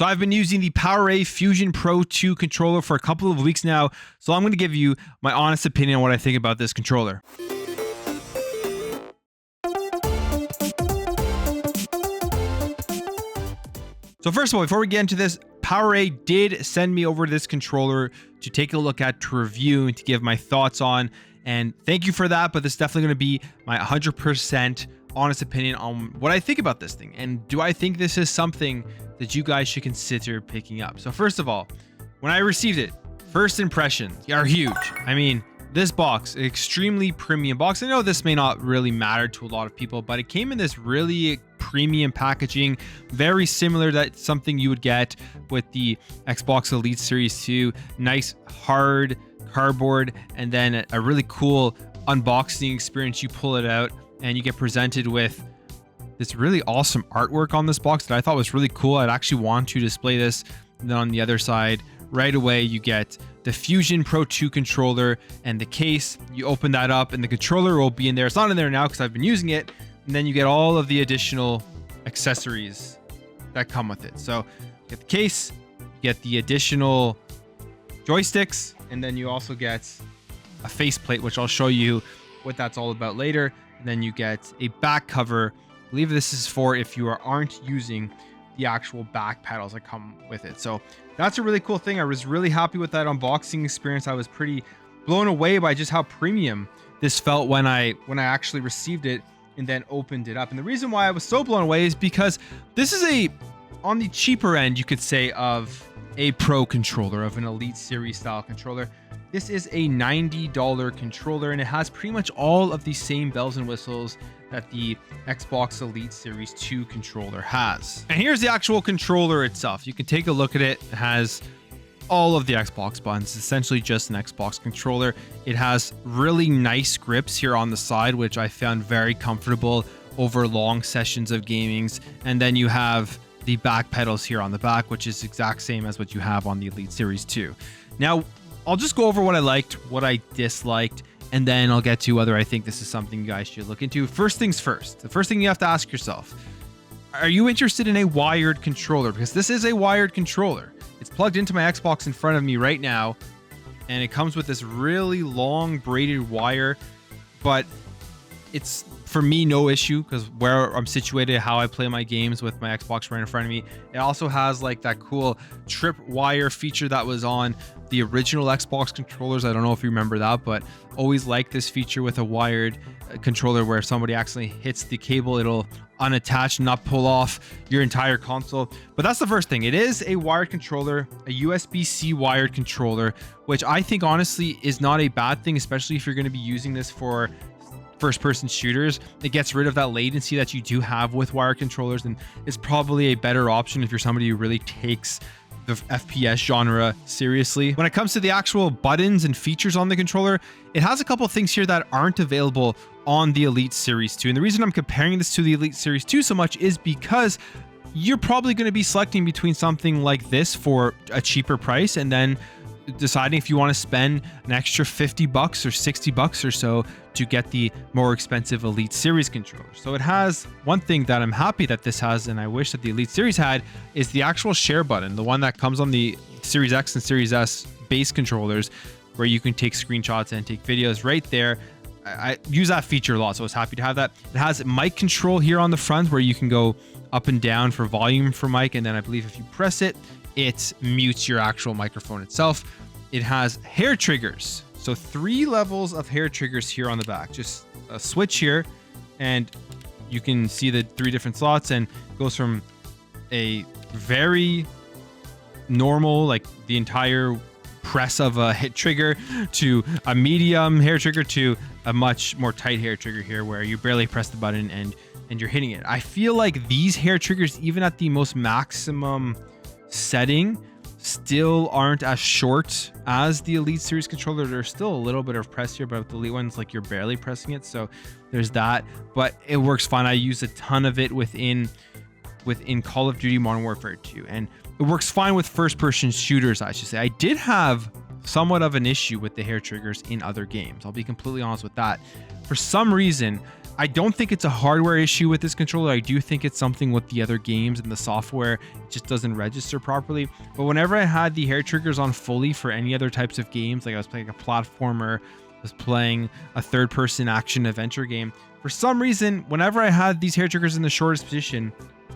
So I've been using the PowerA Fusion Pro 2 controller for a couple of weeks now, so I'm going to give you my honest opinion on what I think about this controller. So first of all, before we get into this, PowerA did send me over this controller to take a look at, to review, and to give my thoughts on. And thank you for that, but this is definitely going to be my 100% honest opinion on what I think about this thing. And do I think this is something that you guys should consider picking up? So first of all, when I received it, first impressions are huge. I mean, this box, extremely premium box. I know this may not really matter to a lot of people, but it came in this really premium packaging, very similar to something you would get with the Xbox Elite Series 2. Nice hard cardboard, and then a really cool unboxing experience. You pull it out and you get presented with this really awesome artwork on this box that I thought was really cool. I'd actually want to display this. And then on the other side, right away, you get the Fusion Pro 2 controller and the case. You open that up and the controller will be in there. It's not in there now because I've been using it. And then you get all of the additional accessories that come with it. So you get the case, you get the additional joysticks, and then you also get a faceplate, which I'll show you what that's all about later. And then you get a back cover. I believe this is for if you aren't using the actual back pedals that come with it. So that's a really cool thing. I was really happy with that unboxing experience. I was pretty blown away by just how premium this felt when I actually received it and then opened it up. And the reason why I was so blown away is because this is on the cheaper end, you could say, of a pro controller, of an Elite Series style controller. This is a $90 controller, and it has pretty much all of the same bells and whistles that the Xbox Elite Series 2 controller has. And here's the actual controller itself. You can take a look at it. It has all of the Xbox buttons. It's essentially just an Xbox controller. It has really nice grips here on the side, which I found very comfortable over long sessions of gamings. And then you have the back pedals here on the back, which is exact same as what you have on the Elite Series 2. Now, I'll just go over what I liked, what I disliked, and then I'll get to whether I think this is something you guys should look into. First things first, the first thing you have to ask yourself, are you interested in a wired controller? Because this is a wired controller. It's plugged into my Xbox in front of me right now, and it comes with this really long braided wire, but it's, for me, no issue because where I'm situated, how I play my games with my Xbox right in front of me. It also has like that cool trip wire feature that was on the original Xbox controllers. I don't know if you remember that, but always like this feature with a wired controller where if somebody accidentally hits the cable, it'll unattach, not pull off your entire console. But that's the first thing. It is a wired controller, a USB-C wired controller, which I think honestly is not a bad thing, especially if you're going to be using this for first-person shooters. It gets rid of that latency that you do have with wired controllers, and is probably a better option if you're somebody who really takes the FPS genre seriously. When it comes to the actual buttons and features on the controller, it has a couple of things here that aren't available on the Elite Series 2. And the reason I'm comparing this to the Elite Series 2 so much is because you're probably going to be selecting between something like this for a cheaper price and then deciding if you want to spend an extra $50 or $60 or so to get the more expensive Elite Series controller. So it has one thing that I'm happy that this has, and I wish that the Elite Series had, is the actual share button, the one that comes on the Series X and Series S base controllers, where you can take screenshots and take videos right there. I use that feature a lot, so I was happy to have that. It has mic control here on the front where you can go up and down for volume for mic, and then I believe if you press it, it mutes your actual microphone itself. It has hair triggers. So 3 levels of hair triggers here on the back. Just a switch here, and you can see the 3 different slots, and it goes from a very normal, like the entire press of a hit trigger, to a medium hair trigger, to a much more tight hair trigger here where you barely press the button and you're hitting it. I feel like these hair triggers, even at the most maximum setting, still aren't as short as the Elite Series controller. There's still a little bit of press here, but with the Elite ones, like, you're barely pressing it. So there's that, but it works fine. I use a ton of it within Call of Duty Modern Warfare 2, and it works fine with first-person shooters, I should say. I did have somewhat of an issue with the hair triggers in other games. I'll be completely honest with that. For some reason, I don't think it's a hardware issue with this controller. I do think it's something with the other games and the software just doesn't register properly. But whenever I had the hair triggers on fully for any other types of games, like I was playing a platformer, I was playing a third-person action adventure game, for some reason, whenever I had these hair triggers in the shortest position,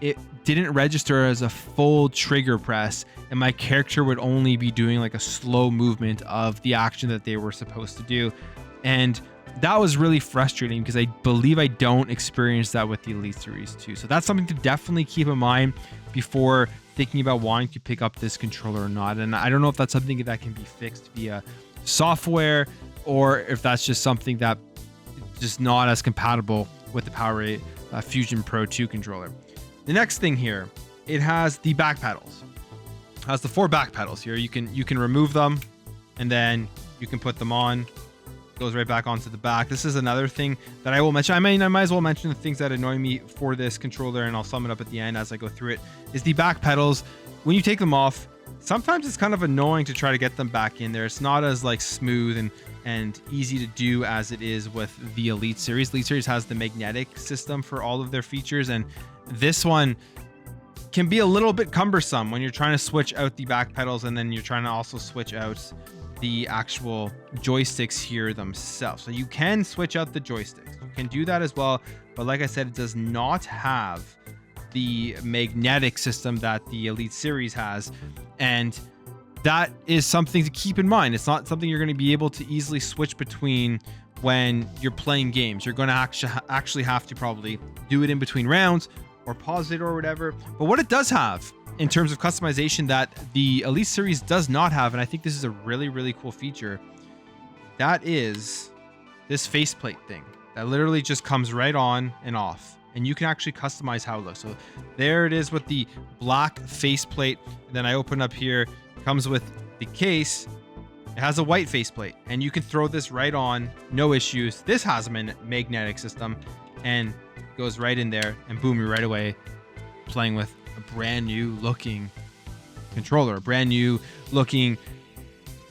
it didn't register as a full trigger press, and my character would only be doing like a slow movement of the action that they were supposed to do. And that was really frustrating because I believe I don't experience that with the Elite Series 2. So that's something to definitely keep in mind before thinking about wanting to pick up this controller or not. And I don't know if that's something that can be fixed via software or if that's just something that is just not as compatible with the PowerA Fusion Pro 2 controller. The next thing here, it has the back pedals. It has the 4 back pedals here. You can remove them and then you can put them on. Goes right back onto the back. This is another thing that I will mention. I might as well mention the things that annoy me for this controller, and I'll sum it up at the end as I go through it. Is the back pedals, when you take them off, sometimes it's kind of annoying to try to get them back in there. It's not as like smooth and easy to do as it is with the Elite Series. Elite Series has the magnetic system for all of their features, and this one can be a little bit cumbersome when you're trying to switch out the back pedals and then you're trying to also switch out the actual joysticks here themselves. So you can switch out the joysticks. You can do that as well, but like I said, it does not have the magnetic system that the Elite Series has, and that is something to keep in mind. It's not something you're going to be able to easily switch between when you're playing games. You're going to actually have to probably do it in between rounds or pause it or whatever. But what it does have in terms of customization that the Elite Series does not have, and I think this is a really, really cool feature, that is this faceplate thing that literally just comes right on and off, and you can actually customize how it looks. So there it is with the black faceplate. Then I open up here, it comes with the case. It has a white faceplate, and you can throw this right on, no issues. This has a magnetic system and goes right in there, and boom, you're right away playing with a brand new looking controller, a brand new looking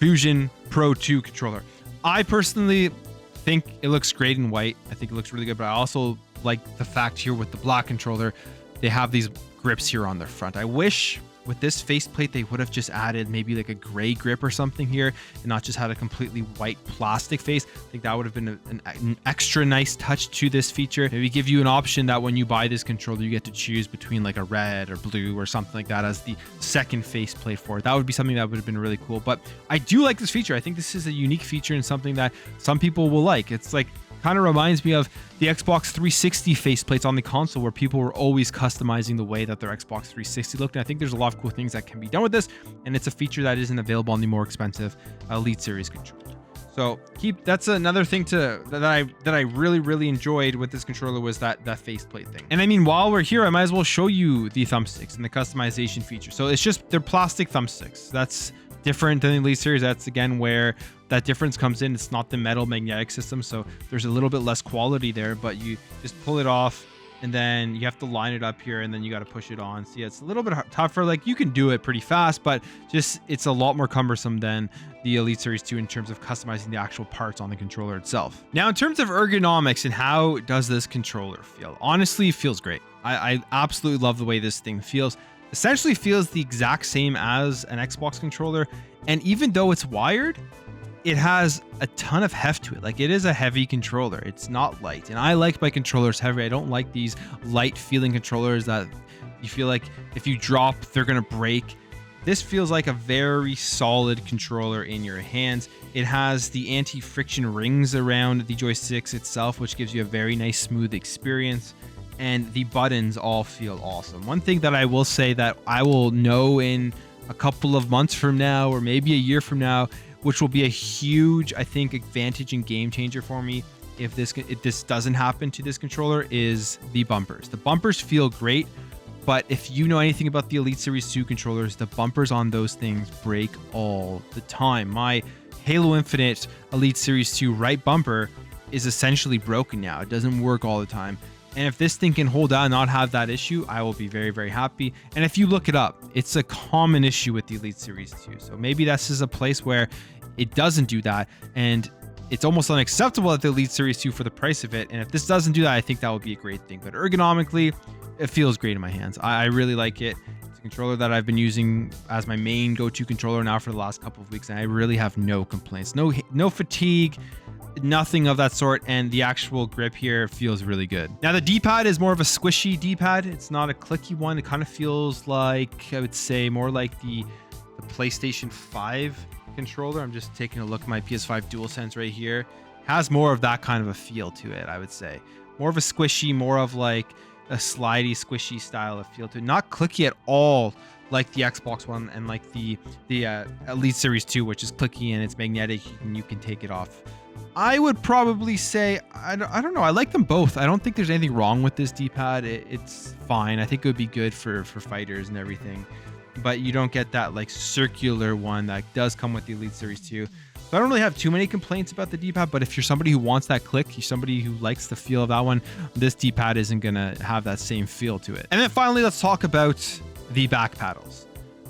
Fusion Pro 2 controller. I personally think it looks great in white. I think it looks really good, but I also like the fact here with the black controller, they have these grips here on their front. I wish with this faceplate they would have just added maybe like a gray grip or something here and not just had a completely white plastic face. I think that would have been an extra nice touch to this feature. Maybe give you an option that when you buy this controller, you get to choose between like a red or blue or something like that as the second faceplate for it. That would be something that would have been really cool. But I do like this feature. I think this is a unique feature and something that some people will like. It's like kind of reminds me of the Xbox 360 faceplates on the console, where people were always customizing the way that their Xbox 360 looked. And I think there's a lot of cool things that can be done with this, and it's a feature that isn't available on the more expensive Elite Series controller. So that's another thing that I really enjoyed with this controller, was that faceplate thing. And I mean, while we're here, I might as well show you the thumbsticks and the customization feature. So it's just, they're plastic thumbsticks. That's different than the Elite Series. That's again where that difference comes in. It's not the metal magnetic system, so there's a little bit less quality there, but you just pull it off and then you have to line it up here and then you got to push it on. So yeah, it's a little bit tougher. Like, you can do it pretty fast, but just it's a lot more cumbersome than the Elite Series 2 in terms of customizing the actual parts on the controller itself. Now, in terms of ergonomics and how does this controller feel, honestly, it feels great. I absolutely love the way this thing feels. Essentially feels the exact same as an Xbox controller, and even though it's wired, it has a ton of heft to it. Like, it is a heavy controller. It's not light, and I like my controllers heavy. I don't like these light feeling controllers that you feel like if you drop, they're gonna break. This feels like a very solid controller in your hands. It has the anti-friction rings around the joysticks itself, which gives you a very nice smooth experience. And the buttons all feel awesome. One thing that I will say that I will know in a couple of months from now, or maybe a year from now, which will be a huge, I think, advantage and game changer for me if this doesn't happen to this controller, is the bumpers. The bumpers feel great, but if you know anything about the Elite Series 2 controllers, the bumpers on those things break all the time. My Halo Infinite Elite Series 2 right bumper is essentially broken now. It doesn't work all the time. And if this thing can hold out and not have that issue, I will be very, very happy. And if you look it up, it's a common issue with the Elite Series 2. So maybe this is a place where it doesn't do that. And it's almost unacceptable at the Elite Series 2 for the price of it. And if this doesn't do that, I think that would be a great thing. But ergonomically, it feels great in my hands. I really like it. It's a controller that I've been using as my main go-to controller now for the last couple of weeks, and I really have no complaints. No fatigue, nothing of that sort, and the actual grip here feels really good. Now the D-pad is more of a squishy D-pad. It's not a clicky one. It kind of feels like, I would say, more like the PlayStation 5 controller. I'm just taking a look at my PS5 DualSense right here. Has more of that kind of a feel to it, I would say. More of a squishy, more of like a slidey, squishy style of feel to it. Not clicky at all like the Xbox One and like the Elite Series 2, which is clicky and it's magnetic and you can take it off. I would probably say, I don't know. I like them both. I don't think there's anything wrong with this D-pad. It's fine. I think it would be good for fighters and everything. But you don't get that like circular one that does come with the Elite Series 2. So I don't really have too many complaints about the D-pad, but if you're somebody who wants that click, you're somebody who likes the feel of that one, this D-pad isn't gonna have that same feel to it. And then finally, let's talk about the back paddles.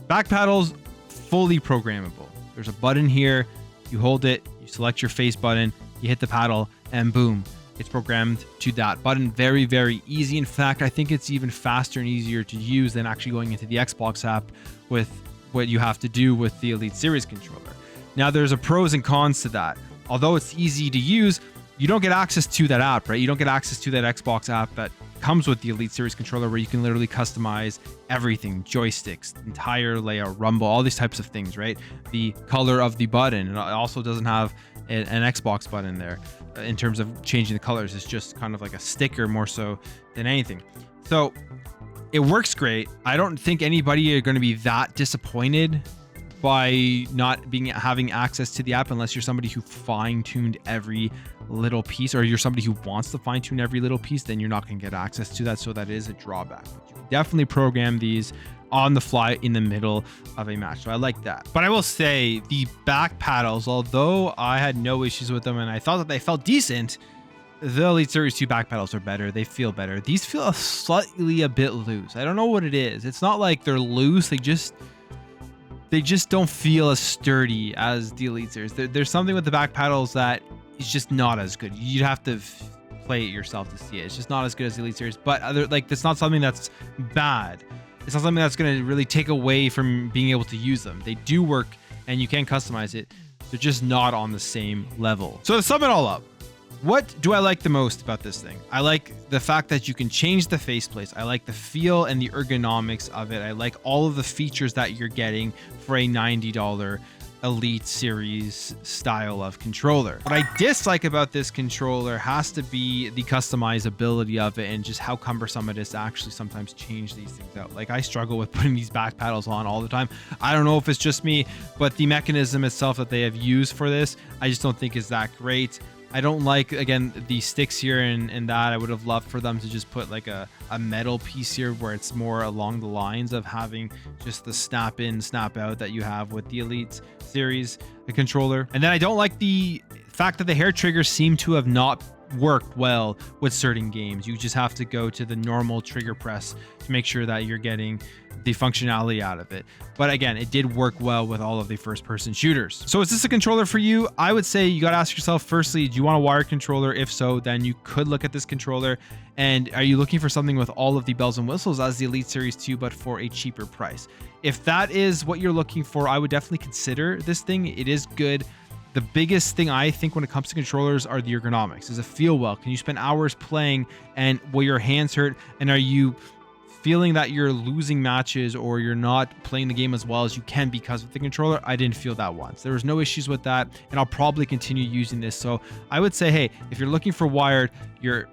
Back paddles, fully programmable. There's a button here, you hold it, you select your face button, you hit the paddle, and boom, it's programmed to that button. Very, very easy. In fact, I think it's even faster and easier to use than actually going into the Xbox app with what you have to do with the Elite Series controller. Now, there's a pros and cons to that. Although it's easy to use, you don't get access to that app, right? You don't get access to that Xbox app that comes with the Elite Series controller where you can literally customize everything, joysticks, entire layout, rumble, all these types of things, right? The color of the button. It also doesn't have an Xbox button there in terms of changing the colors. It's just kind of like a sticker more so than anything. So it works great. I don't think anybody are going to be that disappointed by not having access to the app unless you're somebody who fine-tuned every little piece, or you're somebody who wants to fine-tune every little piece. Then you're not going to get access to that, so that is a drawback. But you can definitely program these on the fly in the middle of a match, so I like that. But I will say the back paddles, although I had no issues with them and I thought that they felt decent, the Elite Series 2 back paddles are better. They feel better. These feel slightly a bit loose. I don't know what it is. It's not like they're loose. They just don't feel as sturdy as the Elite Series. There's something with the back paddles that is just not as good. You'd have to play it yourself to see it. It's just not as good as the Elite Series. But it's not something that's bad. It's not something that's going to really take away from being able to use them. They do work and you can customize it. They're just not on the same level. So to sum it all up, what do I like the most about this thing? I like the fact that you can change the faceplates. I like the feel and the ergonomics of it. I like all of the features that you're getting for a $90 Elite Series style of controller. What I dislike about this controller has to be the customizability of it and just how cumbersome it is to actually sometimes change these things out. Like, I struggle with putting these back paddles on all the time. I don't know if it's just me, but the mechanism itself that they have used for this, I just don't think is that great. I don't like, again, the sticks here and that. I would have loved for them to just put like a metal piece here where it's more along the lines of having just the snap in, snap out that you have with the Elite Series controller. And then I don't like the fact that the hair triggers seem to have not worked well with certain games. You just have to go to the normal trigger press to make sure that you're getting the functionality out of it. But again, it did work well with all of the first-person shooters. So is this a controller for you? I would say you got to ask yourself, firstly, do you want a wired controller? If so, then you could look at this controller. And are you looking for something with all of the bells and whistles as the Elite Series 2, but for a cheaper price? If that is what you're looking for, I would definitely consider this thing. It is good. The biggest thing I think when it comes to controllers are the ergonomics. Does it feel well? Can you spend hours playing and will your hands hurt? And are you feeling that you're losing matches or you're not playing the game as well as you can because of the controller? I didn't feel that once. There was no issues with that, and I'll probably continue using this. So I would say, hey, if you're looking for wired, you're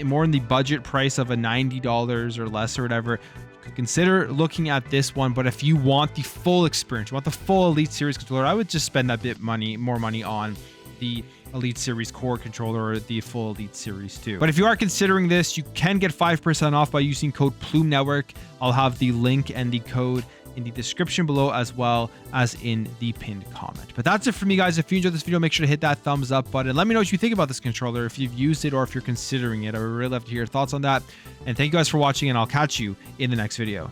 more in the budget price of a $90 or less or whatever, you could consider looking at this one. But if you want the full experience, you want the full Elite Series controller, I would just spend that more money on the Elite Series Core controller or the full Elite Series 2. But if you are considering this, you can get 5% off by using code Plume Network. I'll have the link and the code in the description below as well as in the pinned comment. But that's it for me, guys. If you enjoyed this video, make sure to hit that thumbs up button. Let me know what you think about this controller, if you've used it or if you're considering it. I would really love to hear your thoughts on that. And thank you guys for watching, and I'll catch you in the next video.